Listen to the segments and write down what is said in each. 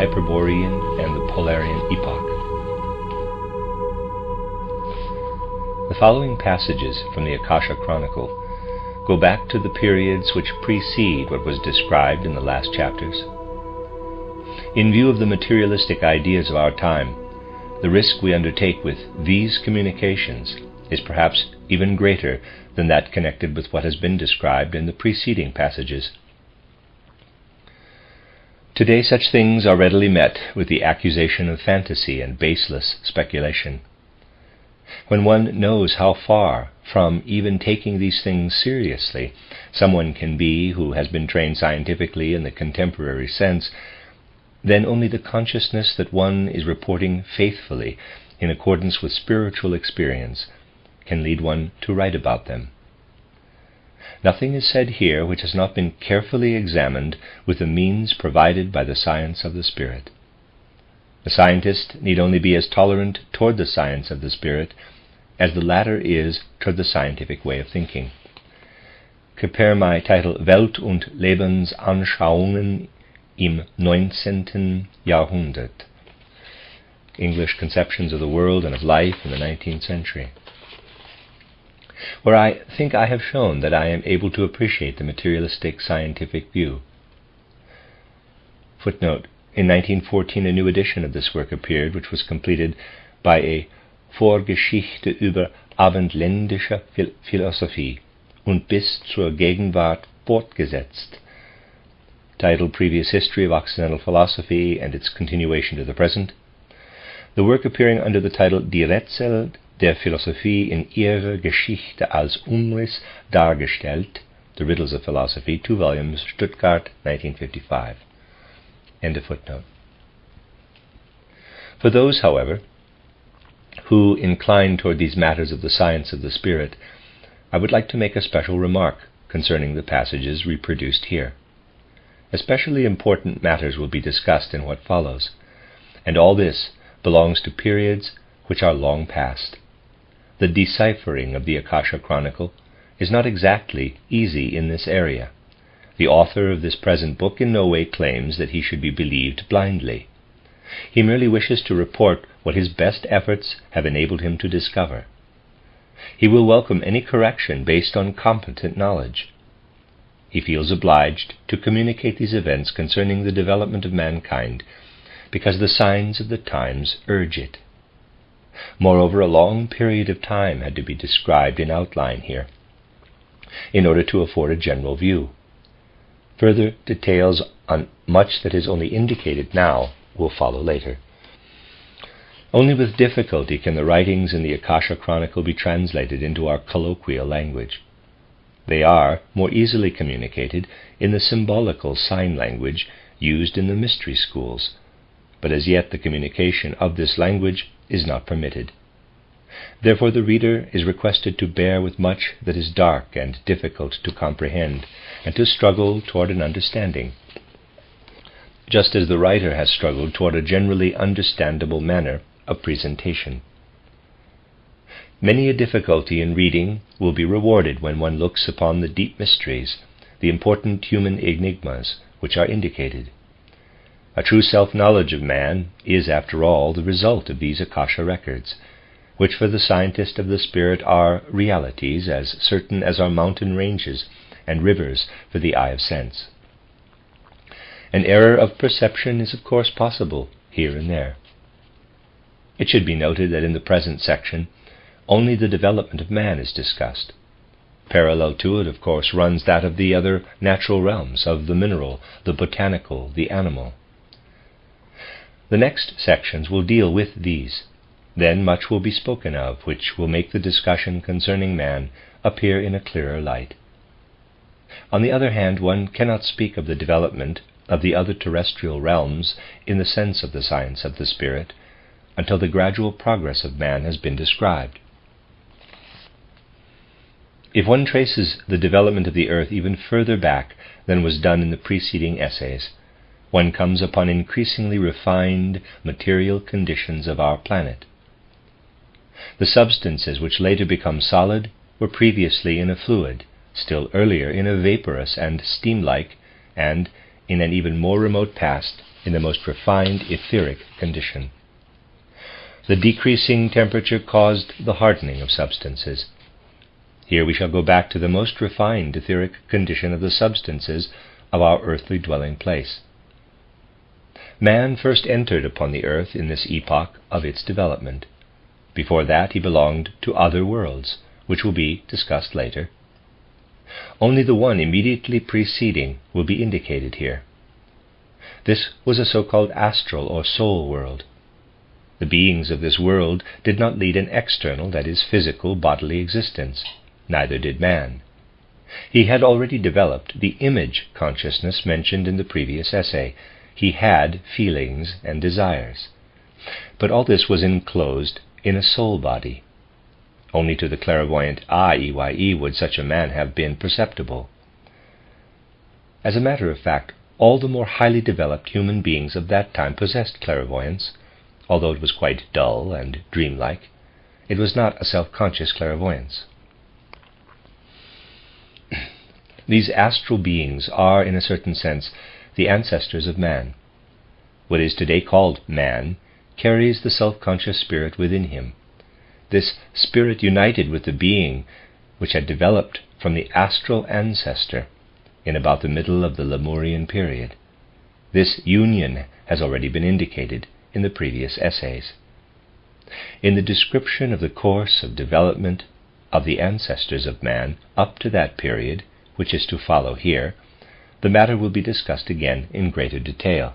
Hyperborean and the Polarean epoch. The following passages from the Akasha Chronicle go back to the periods which precede what was described in the last chapters. In view of the materialistic ideas of our time, the risk we undertake with these communications is perhaps even greater than that connected with what has been described in the preceding passages. Today such things are readily met with the accusation of fantasy and baseless speculation. When one knows how far from even taking these things seriously someone can be who has been trained scientifically in the contemporary sense, then only the consciousness that one is reporting faithfully in accordance with spiritual experience can lead one to write about them. Nothing is said here which has not been carefully examined with the means provided by the science of the Spirit. The scientist need only be as tolerant toward the science of the Spirit as the latter is toward the scientific way of thinking. Compare my title Welt- und Lebensanschauungen im 19. Jahrhundert, English Conceptions of the World and of Life in the 19th Century, where I think I have shown that I am able to appreciate the materialistic scientific view. Footnote: in 1914 a new edition of this work appeared, which was completed by a Vorgeschichte über abendländische Philosophie und bis zur Gegenwart fortgesetzt, titled Previous History of Occidental Philosophy and its Continuation to the Present, the work appearing under the title Die Rätsel der Philosophie in ihrer Geschichte als Umriss dargestellt, The Riddles of Philosophy, 2 volumes, Stuttgart, 1955. End of footnote. For those, however, who incline toward these matters of the science of the Spirit, I would like to make a special remark concerning the passages reproduced here. Especially important matters will be discussed in what follows, and all this belongs to periods which are long past. The deciphering of the Akasha Chronicle is not exactly easy in this area. The author of this present book in no way claims that he should be believed blindly. He merely wishes to report what his best efforts have enabled him to discover. He will welcome any correction based on competent knowledge. He feels obliged to communicate these events concerning the development of mankind because the signs of the times urge it. Moreover, a long period of time had to be described in outline here, in order to afford a general view. Further details on much that is only indicated now will follow later. Only with difficulty can the writings in the Akasha Chronicle be translated into our colloquial language. They are more easily communicated in the symbolical sign language used in the mystery schools, but as yet the communication of this language is not permitted. Therefore the reader is requested to bear with much that is dark and difficult to comprehend, and to struggle toward an understanding, just as the writer has struggled toward a generally understandable manner of presentation. Many a difficulty in reading will be rewarded when one looks upon the deep mysteries, the important human enigmas which are indicated. A true self-knowledge of man is, after all, the result of these Akasha records, which for the scientist of the Spirit are realities as certain as are mountain ranges and rivers for the eye of sense. An error of perception is of course possible here and there. It should be noted that in the present section only the development of man is discussed. Parallel to it, of course, runs that of the other natural realms, of the mineral, the botanical, the animal. The next sections will deal with these. Then much will be spoken of, which will make the discussion concerning man appear in a clearer light. On the other hand, one cannot speak of the development of the other terrestrial realms in the sense of the science of the Spirit until the gradual progress of man has been described. If one traces the development of the earth even further back than was done in the preceding essays, one comes upon increasingly refined material conditions of our planet. The substances which later become solid were previously in a fluid, still earlier in a vaporous and steam-like, and, in an even more remote past, in the most refined etheric condition. The decreasing temperature caused the hardening of substances. Here we shall go back to the most refined etheric condition of the substances of our earthly dwelling place. Man first entered upon the earth in this epoch of its development. Before that he belonged to other worlds, which will be discussed later. Only the one immediately preceding will be indicated here. This was a so-called astral or soul world. The beings of this world did not lead an external, that is, physical, bodily existence. Neither did man. He had already developed the image consciousness mentioned in the previous essay. He had feelings and desires. But all this was enclosed in a soul body. Only to the clairvoyant eye would such a man have been perceptible. As a matter of fact, all the more highly developed human beings of that time possessed clairvoyance, although it was quite dull and dreamlike. It was not a self-conscious clairvoyance. These astral beings are, in a certain sense, the ancestors of man. What is today called man carries the self-conscious spirit within him. This spirit united with the being which had developed from the astral ancestor in about the middle of the Lemurian period. This union has already been indicated in the previous essays. In the description of the course of development of the ancestors of man up to that period, which is to follow here, the matter will be discussed again in greater detail.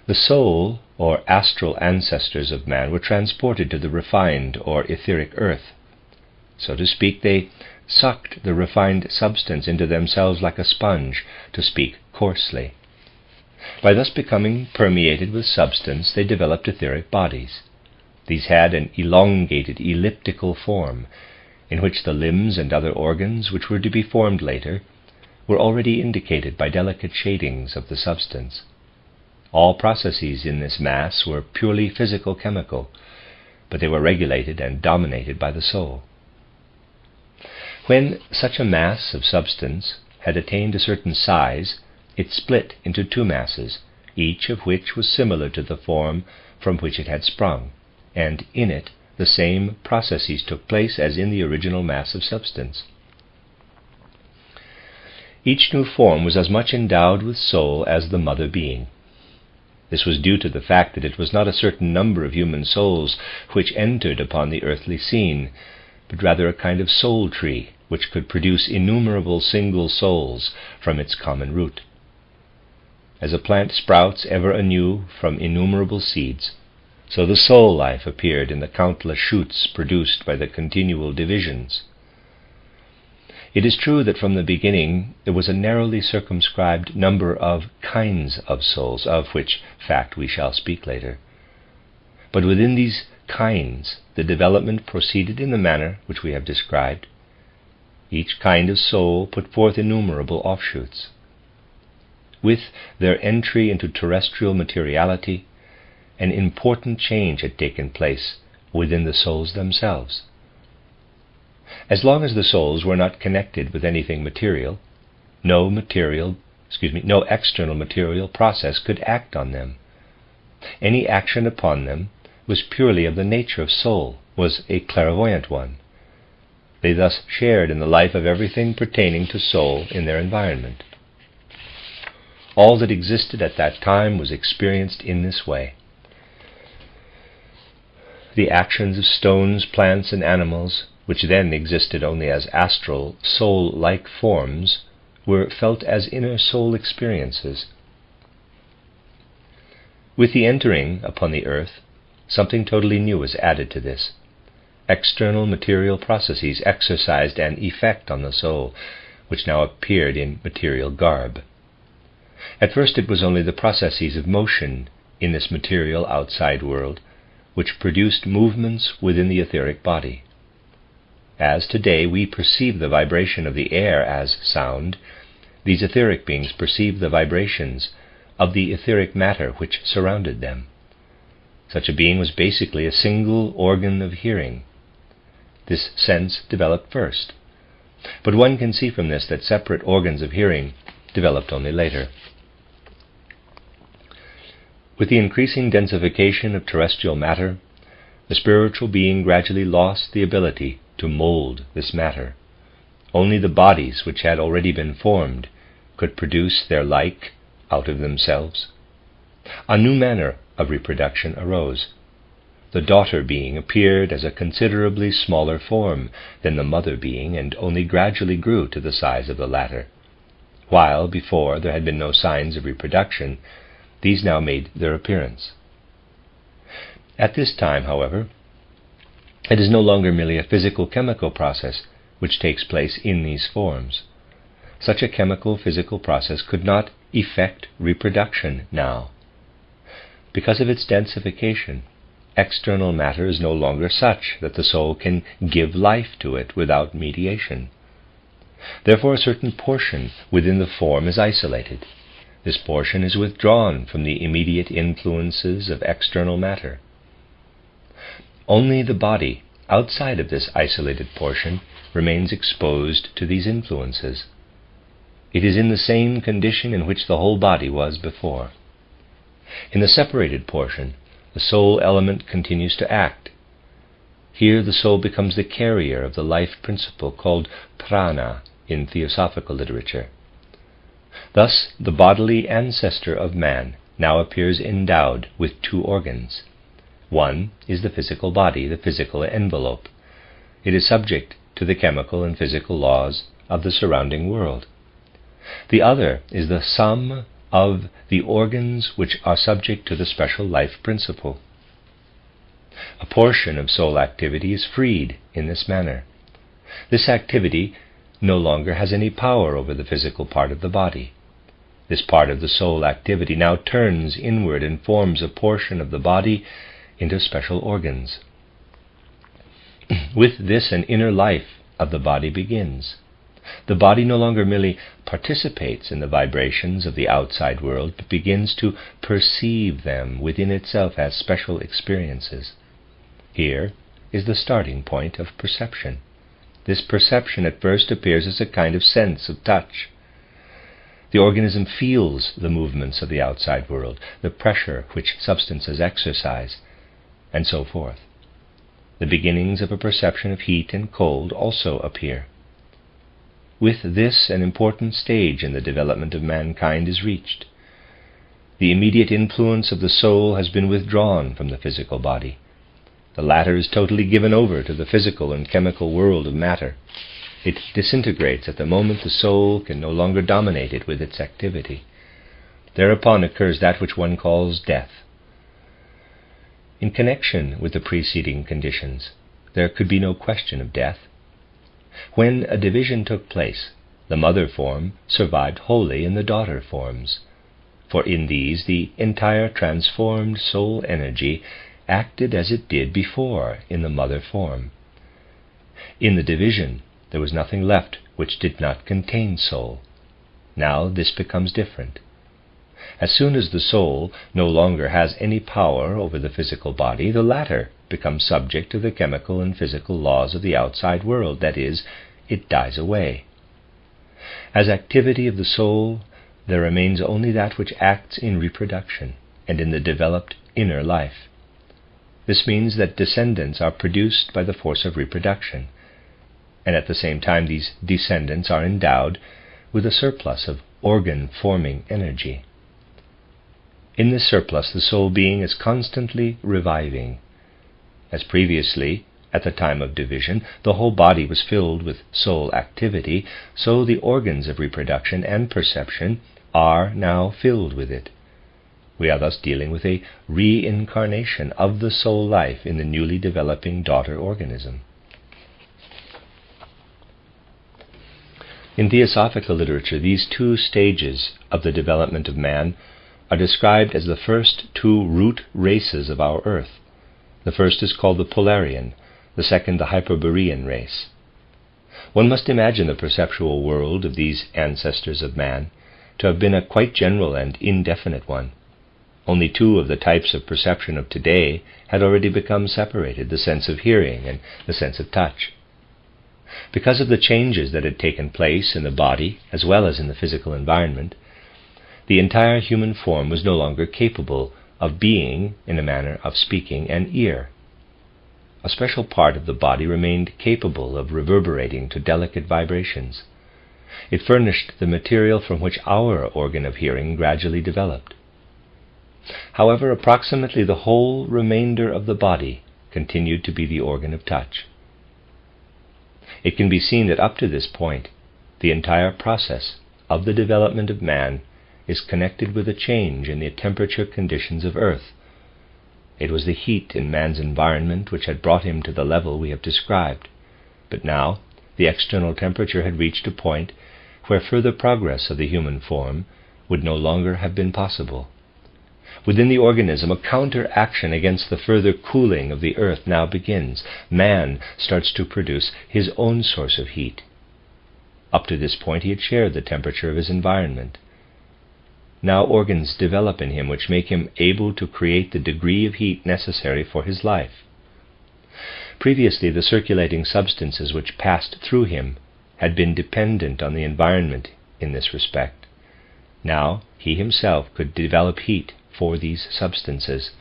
The soul or astral ancestors of man were transported to the refined or etheric earth. So to speak, they sucked the refined substance into themselves like a sponge, to speak coarsely. By thus becoming permeated with substance, they developed etheric bodies. These had an elongated elliptical form, in which the limbs and other organs, which were to be formed later, were already indicated by delicate shadings of the substance. All processes in this mass were purely physical-chemical, but they were regulated and dominated by the soul. When such a mass of substance had attained a certain size, it split into two masses, each of which was similar to the form from which it had sprung, and in it the same processes took place as in the original mass of substance. Each new form was as much endowed with soul as the mother being. This was due to the fact that it was not a certain number of human souls which entered upon the earthly scene, but rather a kind of soul tree which could produce innumerable single souls from its common root. As a plant sprouts ever anew from innumerable seeds, so the soul life appeared in the countless shoots produced by the continual divisions. It is true that from the beginning there was a narrowly circumscribed number of kinds of souls, of which fact we shall speak later. But within these kinds the development proceeded in the manner which we have described. Each kind of soul put forth innumerable offshoots. With their entry into terrestrial materiality, an important change had taken place within the souls themselves. As long as the souls were not connected with anything material, no external material process could act on them. Any action upon them was purely of the nature of soul, was a clairvoyant one. They thus shared in the life of everything pertaining to soul in their environment. All that existed at that time was experienced in this way. The actions of stones, plants, and animals, which then existed only as astral, soul-like forms, were felt as inner soul experiences. With the entering upon the earth, something totally new was added to this. External material processes exercised an effect on the soul, which now appeared in material garb. At first it was only the processes of motion in this material outside world which produced movements within the etheric body. As today we perceive the vibration of the air as sound, these etheric beings perceived the vibrations of the etheric matter which surrounded them. Such a being was basically a single organ of hearing. This sense developed first, but one can see from this that separate organs of hearing developed only later. With the increasing densification of terrestrial matter, the spiritual being gradually lost the ability to mold this matter. Only the bodies which had already been formed could produce their like out of themselves. A new manner of reproduction arose. The daughter being appeared as a considerably smaller form than the mother being, and only gradually grew to the size of the latter. While before there had been no signs of reproduction, these now made their appearance. At this time, however, it is no longer merely a physical-chemical process which takes place in these forms. Such a chemical-physical process could not effect reproduction now. Because of its densification, external matter is no longer such that the soul can give life to it without mediation. Therefore a certain portion within the form is isolated. This portion is withdrawn from the immediate influences of external matter. Only the body, outside of this isolated portion, remains exposed to these influences. It is in the same condition in which the whole body was before. In the separated portion, the soul element continues to act. Here the soul becomes the carrier of the life principle called prana in theosophical literature. Thus, the bodily ancestor of man now appears endowed with two organs. One is the physical body, the physical envelope. It is subject to the chemical and physical laws of the surrounding world. The other is the sum of the organs which are subject to the special life principle. A portion of soul activity is freed in this manner. This activity no longer has any power over the physical part of the body. This part of the soul activity now turns inward and forms a portion of the body into special organs. With this, an inner life of the body begins. The body no longer merely participates in the vibrations of the outside world, but begins to perceive them within itself as special experiences. Here is the starting point of perception. This perception at first appears as a kind of sense of touch. The organism feels the movements of the outside world, the pressure which substances exercise, and so forth. The beginnings of a perception of heat and cold also appear. With this, an important stage in the development of mankind is reached. The immediate influence of the soul has been withdrawn from the physical body. The latter is totally given over to the physical and chemical world of matter. It disintegrates at the moment the soul can no longer dominate it with its activity. Thereupon occurs that which one calls death. In connection with the preceding conditions, there could be no question of death. When a division took place, the mother form survived wholly in the daughter forms, for in these the entire transformed soul energy acted as it did before in the mother form. In the division, there was nothing left which did not contain soul. Now this becomes different. As soon as the soul no longer has any power over the physical body, the latter becomes subject to the chemical and physical laws of the outside world, that is, it dies away. As activity of the soul, there remains only that which acts in reproduction and in the developed inner life. This means that descendants are produced by the force of reproduction, and at the same time these descendants are endowed with a surplus of organ-forming energy. In this surplus, the soul being is constantly reviving. As previously, at the time of division, the whole body was filled with soul activity, so the organs of reproduction and perception are now filled with it. We are thus dealing with a reincarnation of the soul life in the newly developing daughter organism. In theosophical literature, these two stages of the development of man are described as the first two root races of our earth. The first is called the Polarean, the second the Hyperborean race. One must imagine the perceptual world of these ancestors of man to have been a quite general and indefinite one. Only two of the types of perception of today had already become separated, the sense of hearing and the sense of touch. Because of the changes that had taken place in the body as well as in the physical environment, the entire human form was no longer capable of being, in a manner of speaking, an ear. A special part of the body remained capable of reverberating to delicate vibrations. It furnished the material from which our organ of hearing gradually developed. However, approximately the whole remainder of the body continued to be the organ of touch. It can be seen that up to this point, the entire process of the development of man is connected with a change in the temperature conditions of Earth. It was the heat in man's environment which had brought him to the level we have described, but now the external temperature had reached a point where further progress of the human form would no longer have been possible. Within the organism, a counter-action against the further cooling of the earth now begins. Man starts to produce his own source of heat. Up to this point he had shared the temperature of his environment. Now organs develop in him which make him able to create the degree of heat necessary for his life. Previously, the circulating substances which passed through him had been dependent on the environment in this respect. Now he himself could develop heat for these substances.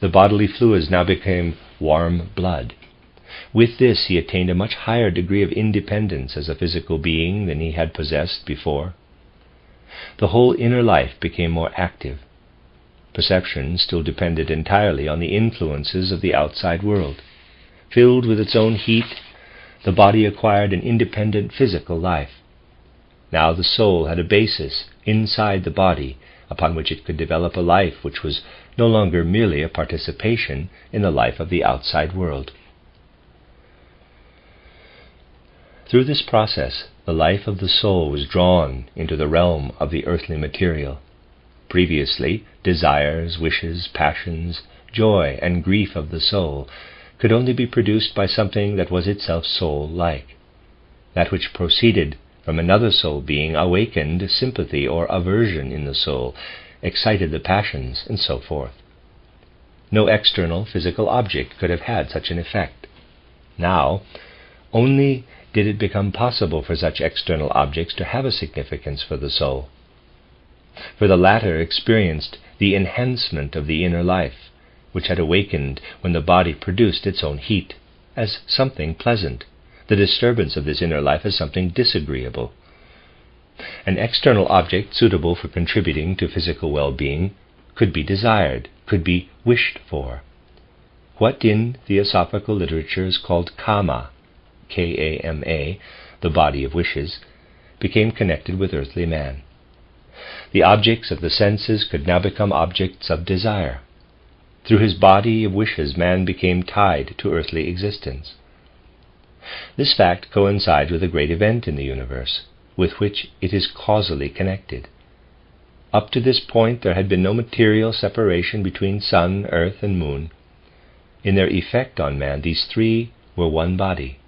The bodily fluids now became warm blood. With this he attained a much higher degree of independence as a physical being than he had possessed before. The whole inner life became more active. Perception still depended entirely on the influences of the outside world. Filled with its own heat, the body acquired an independent physical life. Now the soul had a basis inside the body upon which it could develop a life which was no longer merely a participation in the life of the outside world. Through this process, the life of the soul was drawn into the realm of the earthly material. Previously, desires, wishes, passions, joy, and grief of the soul could only be produced by something that was itself soul-like. That which proceeded from another soul being awakened sympathy or aversion in the soul, excited the passions, and so forth. No external physical object could have had such an effect. Now, only did it become possible for such external objects to have a significance for the soul. For the latter experienced the enhancement of the inner life, which had awakened when the body produced its own heat, as something pleasant, the disturbance of this inner life as something disagreeable. An external object suitable for contributing to physical well-being could be desired, could be wished for. What in theosophical literature is called kama, K-A-M-A, the body of wishes, became connected with earthly man. The objects of the senses could now become objects of desire. Through his body of wishes, man became tied to earthly existence. This fact coincides with a great event in the universe, with which it is causally connected. Up to this point there had been no material separation between sun, earth, and moon. In their effect on man, these three were one body.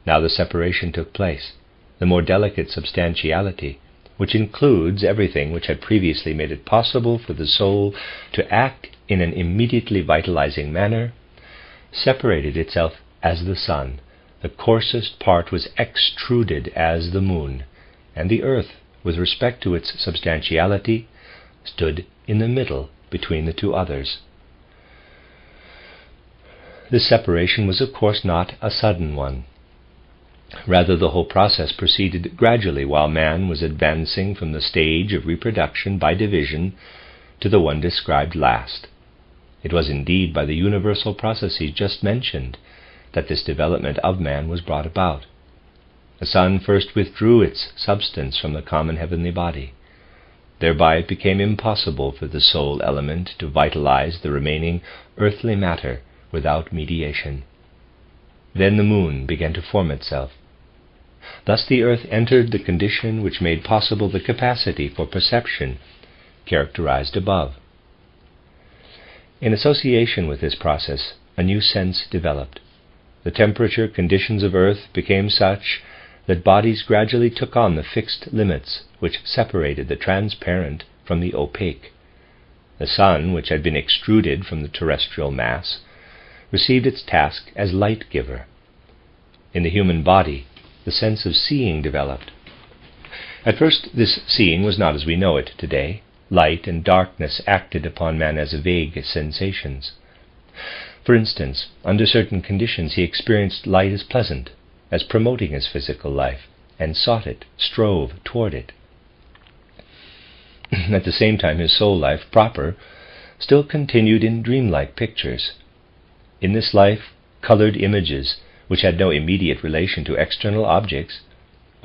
Now the separation took place. The more delicate substantiality, which includes everything which had previously made it possible for the soul to act in an immediately vitalizing manner, separated itself as the sun. The coarsest part was extruded as the moon, and the earth, with respect to its substantiality, stood in the middle between the two others. This separation was of course not a sudden one. Rather, the whole process proceeded gradually while man was advancing from the stage of reproduction by division to the one described last. It was indeed by the universal processes just mentioned that this development of man was brought about. The sun first withdrew its substance from the common heavenly body. Thereby it became impossible for the soul element to vitalize the remaining earthly matter without mediation. Then the moon began to form itself. Thus the earth entered the condition which made possible the capacity for perception characterized above. In association with this process, a new sense developed. The temperature conditions of earth became such that bodies gradually took on the fixed limits which separated the transparent from the opaque. The sun, which had been extruded from the terrestrial mass, received its task as light giver. In the human body, the sense of seeing developed. At first this seeing was not as we know it today, light and darkness acted upon man as vague sensations. For instance, under certain conditions he experienced light as pleasant, as promoting his physical life, and sought it, strove toward it. At the same time, his soul life proper still continued in dreamlike pictures. In this life, colored images, which had no immediate relation to external objects,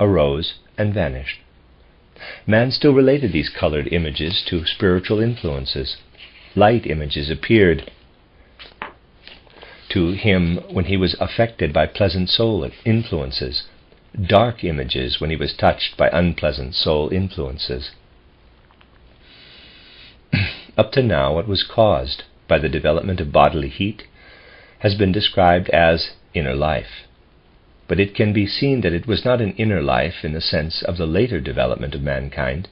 arose and vanished. Man still related these colored images to spiritual influences. Light images appeared to him when he was affected by pleasant soul influences, dark images when he was touched by unpleasant soul influences. Up to now, what was caused by the development of bodily heat has been described as inner life. But it can be seen that it was not an inner life in the sense of the later development of mankind.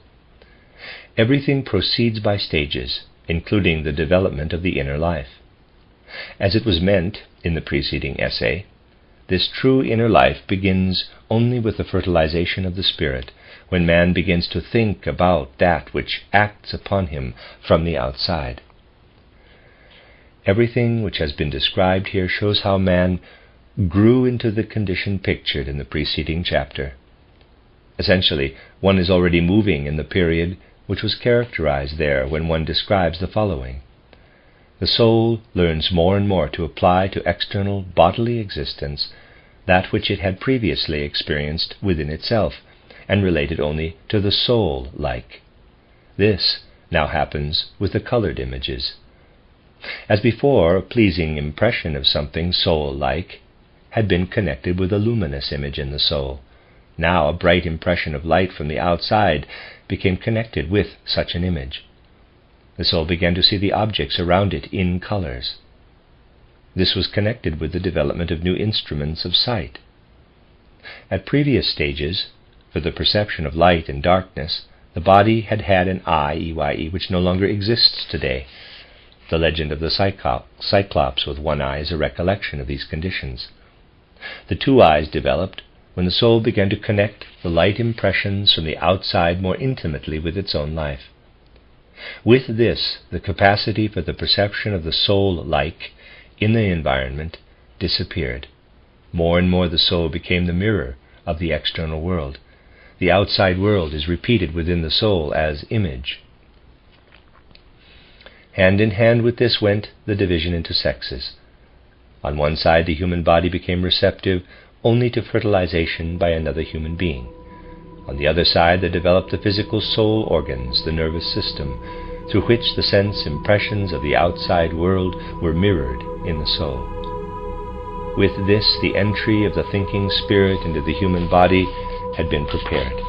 Everything proceeds by stages, including the development of the inner life. As it was meant in the preceding essay, this true inner life begins only with the fertilization of the spirit, when man begins to think about that which acts upon him from the outside. Everything which has been described here shows how man grew into the condition pictured in the preceding chapter. Essentially, one is already moving in the period which was characterized there when one describes the following. The soul learns more and more to apply to external bodily existence that which it had previously experienced within itself, and related only to the soul-like. This now happens with the colored images. As before, a pleasing impression of something soul-like had been connected with a luminous image in the soul. Now a bright impression of light from the outside became connected with such an image. The soul began to see the objects around it in colors. This was connected with the development of new instruments of sight. At previous stages, for the perception of light and darkness, the body had had an eye, EYE, which no longer exists today. The legend of the Cyclops with one eye is a recollection of these conditions. The two eyes developed when the soul began to connect the light impressions from the outside more intimately with its own life. With this, the capacity for the perception of the soul-like in the environment disappeared. More and more the soul became the mirror of the external world. The outside world is repeated within the soul as image. Hand in hand with this went the division into sexes. On one side, the human body became receptive only to fertilization by another human being. On the other side, there developed the physical soul organs, the nervous system, through which the sense impressions of the outside world were mirrored in the soul. With this, the entry of the thinking spirit into the human body had been prepared.